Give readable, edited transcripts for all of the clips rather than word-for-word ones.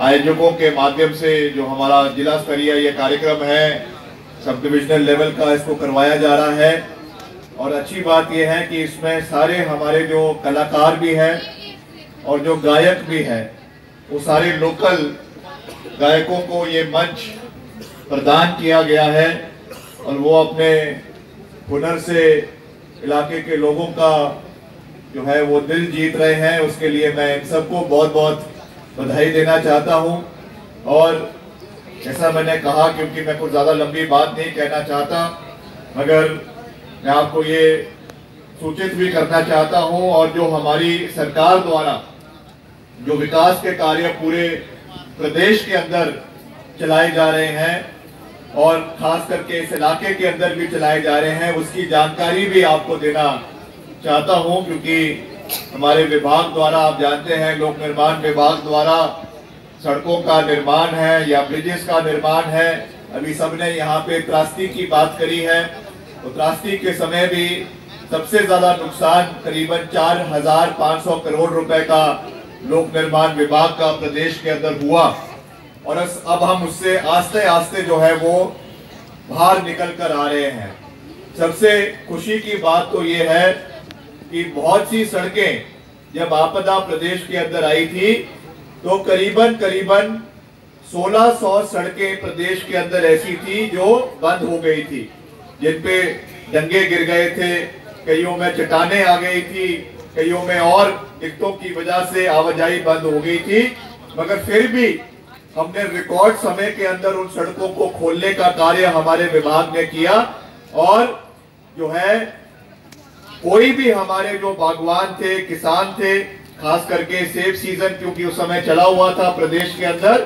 आयोजकों के माध्यम से जो हमारा जिला स्तरीय ये कार्यक्रम है, सब डिविजनल लेवल का इसको करवाया जा रहा है। और अच्छी बात यह है कि इसमें सारे हमारे जो कलाकार भी हैं और जो गायक भी हैं, वो सारे लोकल गायकों को ये मंच प्रदान किया गया है और वो अपने हुनर से इलाके के लोगों का जो है वो दिल जीत रहे हैं। उसके लिए मैं इन सबको बहुत बहुत बधाई देना चाहता हूं। और जैसा मैंने कहा, क्योंकि मैं कुछ ज़्यादा लंबी बात नहीं कहना चाहता, मगर मैं आपको ये सूचित भी करना चाहता हूं, और जो हमारी सरकार द्वारा जो विकास के कार्य पूरे प्रदेश के अंदर चलाए जा रहे हैं और खास करके इस इलाके के अंदर भी चलाए जा रहे हैं, उसकी जानकारी भी आपको देना चाहता हूं। क्योंकि हमारे विभाग द्वारा, आप जानते हैं, लोक निर्माण विभाग द्वारा सड़कों का निर्माण है या ब्रिजेस का निर्माण है। अभी सबने यहाँ पे त्रासदी की बात करी है, तो त्रासदी के समय भी सबसे ज्यादा नुकसान करीबन 4,500 करोड़ रुपए का लोक निर्माण विभाग का प्रदेश के अंदर हुआ। और अब हम उससे आस्ते आस्ते जो है वो बाहर निकल कर आ रहे हैं। सबसे खुशी की बात तो ये है कि बहुत सी सड़कें जब आपदा प्रदेश के अंदर आई थी तो करीबन 1600 सड़कें प्रदेश के अंदर ऐसी थी जो बंद हो गई थी, जिन पे डंगे गिर गए थे, कईयों में चट्टानें आ गई थी, कईयों में और दिक्कतों की वजह से आवाजाही बंद हो गई थी। मगर फिर भी हमने रिकॉर्ड समय के अंदर उन सड़कों को खोलने का कार्य हमारे विभाग ने किया। और जो है कोई भी हमारे जो बागवान थे, किसान थे, खास करके सेब सीजन क्योंकि उस समय चला हुआ था प्रदेश के अंदर,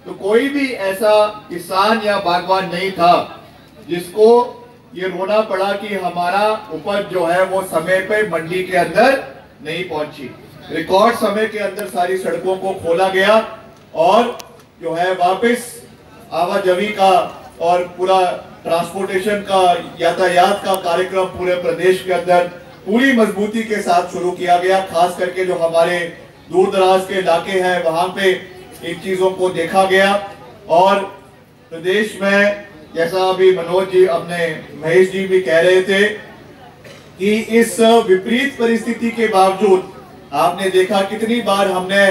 तो कोई भी ऐसा किसान या बागवान नहीं था जिसको ये रोना पड़ा कि हमारा उपज जो है वो समय पे मंडी के अंदर नहीं पहुंची। रिकॉर्ड समय के अंदर सारी सड़कों को खोला गया और जो है वापस आवाजाही का और पूरा ट्रांसपोर्टेशन का, यातायात का कार्यक्रम पूरे प्रदेश के अंदर पूरी मजबूती के साथ शुरू किया गया। खास करके जो हमारे दूर दराज के इलाके हैं वहां पे इन चीजों को देखा गया। और प्रदेश में जैसा अभी मनोज जी, अपने महेश जी भी कह रहे थे कि इस विपरीत परिस्थिति के बावजूद आपने देखा कितनी बार हमने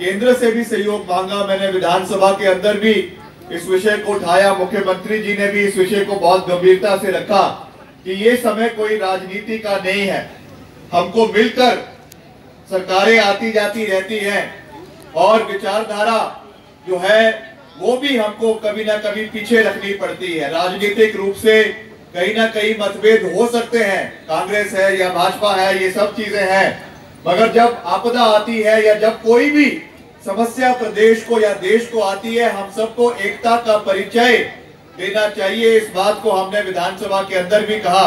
केंद्र से भी सहयोग मांगा। मैंने विधानसभा के अंदर भी इस विषय को उठाया, मुख्यमंत्री जी ने भी इस विषय को बहुत गंभीरता से रखा कि ये समय कोई राजनीति का नहीं है। हमको मिलकर सरकारें आती जाती रहती हैं और विचारधारा जो है वो भी हमको कभी ना कभी पीछे रखनी पड़ती है। राजनीतिक रूप से कहीं ना कहीं मतभेद हो सकते हैं, कांग्रेस है या भाजपा है, ये सब चीजें हैं, मगर जब आपदा आती है या जब कोई भी समस्या प्रदेश को या देश को आती है, हम सबको एकता का परिचय देना चाहिए। इस बात को हमने विधानसभा के अंदर भी कहा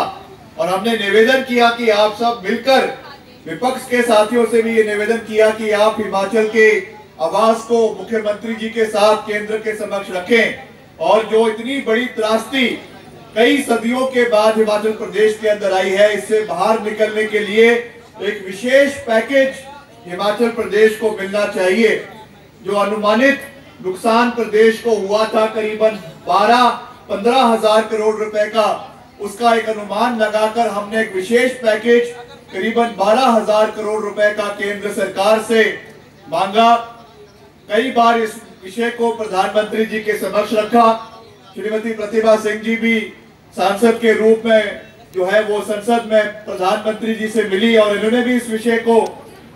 और हमने निवेदन किया कि आप सब मिलकर, विपक्ष के साथियों से भी ये निवेदन किया कि आप हिमाचल के आवाज को मुख्यमंत्री जी के साथ केंद्र के समक्ष रखें। और जो इतनी बड़ी त्रासदी कई सदियों के बाद हिमाचल प्रदेश के अंदर आई है, इससे बाहर निकलने के लिए एक विशेष पैकेज हिमाचल प्रदेश को मिलना चाहिए। जो अनुमानित नुकसान प्रदेश को हुआ था करीबन 12-15 हजार करोड़ रुपए का, उसका एक अनुमान लगाकर हमने एक विशेष पैकेज करीबन 12,000 करोड़ रुपए का केंद्र सरकार से मांगा। कई बार इस विषय को प्रधानमंत्री जी के समक्ष रखा। श्रीमती प्रतिभा सिंह जी भी सांसद के रूप में जो है वो संसद में प्रधानमंत्री जी से मिली और इन्होंने भी इस विषय को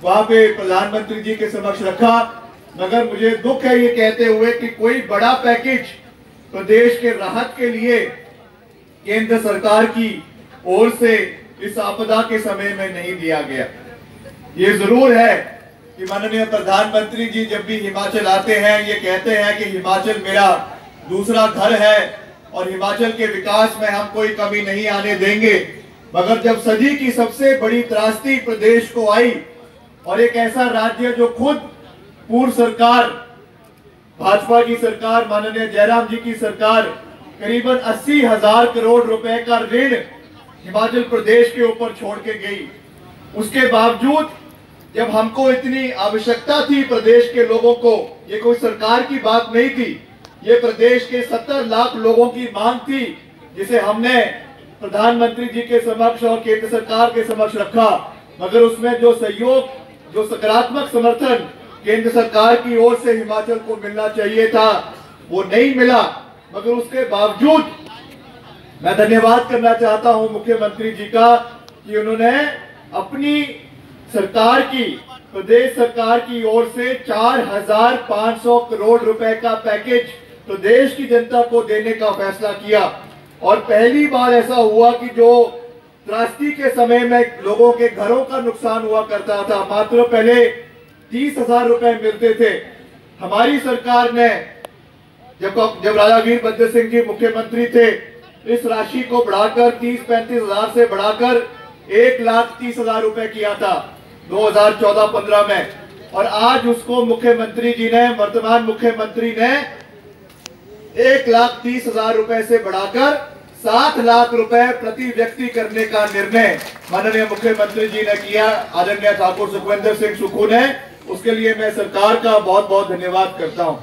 वहां पे प्रधानमंत्री जी के समक्ष रखा। मगर मुझे दुख है ये कहते हुए कि कोई बड़ा पैकेज प्रदेश के राहत के लिए केंद्र सरकार की ओर से इस आपदा के समय में नहीं दिया गया। ये जरूर है कि माननीय प्रधानमंत्री जी जब भी हिमाचल आते हैं ये कहते हैं कि हिमाचल मेरा दूसरा घर है और हिमाचल के विकास में हम कोई कमी नहीं आने देंगे। मगर जब सदी की सबसे बड़ी त्रासदी प्रदेश को आई और एक ऐसा राज्य जो खुद पूर्व सरकार, भाजपा की सरकार, माननीय जयराम जी की सरकार करीबन 80,000 करोड़ रुपए का ऋण हिमाचल प्रदेश के ऊपर छोड़ के गई, उसके बावजूद जब हमको इतनी आवश्यकता थी प्रदेश के लोगों को, ये कोई सरकार की बात नहीं थी, ये प्रदेश के 70 लाख लोगों की मांग थी, जिसे हमने प्रधानमंत्री जी के समक्ष और केंद्र सरकार के समक्ष रखा। मगर उसमें जो सहयोग, जो सकारात्मक समर्थन केंद्र सरकार की ओर से हिमाचल को मिलना चाहिए था, वो नहीं मिला। मगर उसके बावजूद मैं धन्यवाद करना चाहता हूं मुख्यमंत्री जी का कि उन्होंने अपनी सरकार की, प्रदेश सरकार की ओर से 4,500 करोड़ रुपए का पैकेज प्रदेश की जनता को देने का फैसला किया। और पहली बार ऐसा हुआ कि जो त्रासदी के समय में लोगों के घरों का नुकसान हुआ करता था, मात्र पहले 30,000 रुपए मिलते थे, हमारी सरकार ने जब राजा वीरभद्र सिंह जी मुख्यमंत्री थे, इस राशि को बढ़ाकर 30-35 हजार से बढ़ाकर 1,30,000 रुपए किया था 2014-15 में। और आज उसको मुख्यमंत्री जी ने, वर्तमान मुख्यमंत्री ने 1,30,000 रुपए से बढ़ाकर 7 लाख रुपए प्रति व्यक्ति करने का निर्णय माननीय मुख्यमंत्री जी ने किया, आदरणीय ठाकुर सुखविंदर सिंह सुक्खू ने। उसके लिए मैं सरकार का बहुत बहुत धन्यवाद करता हूं।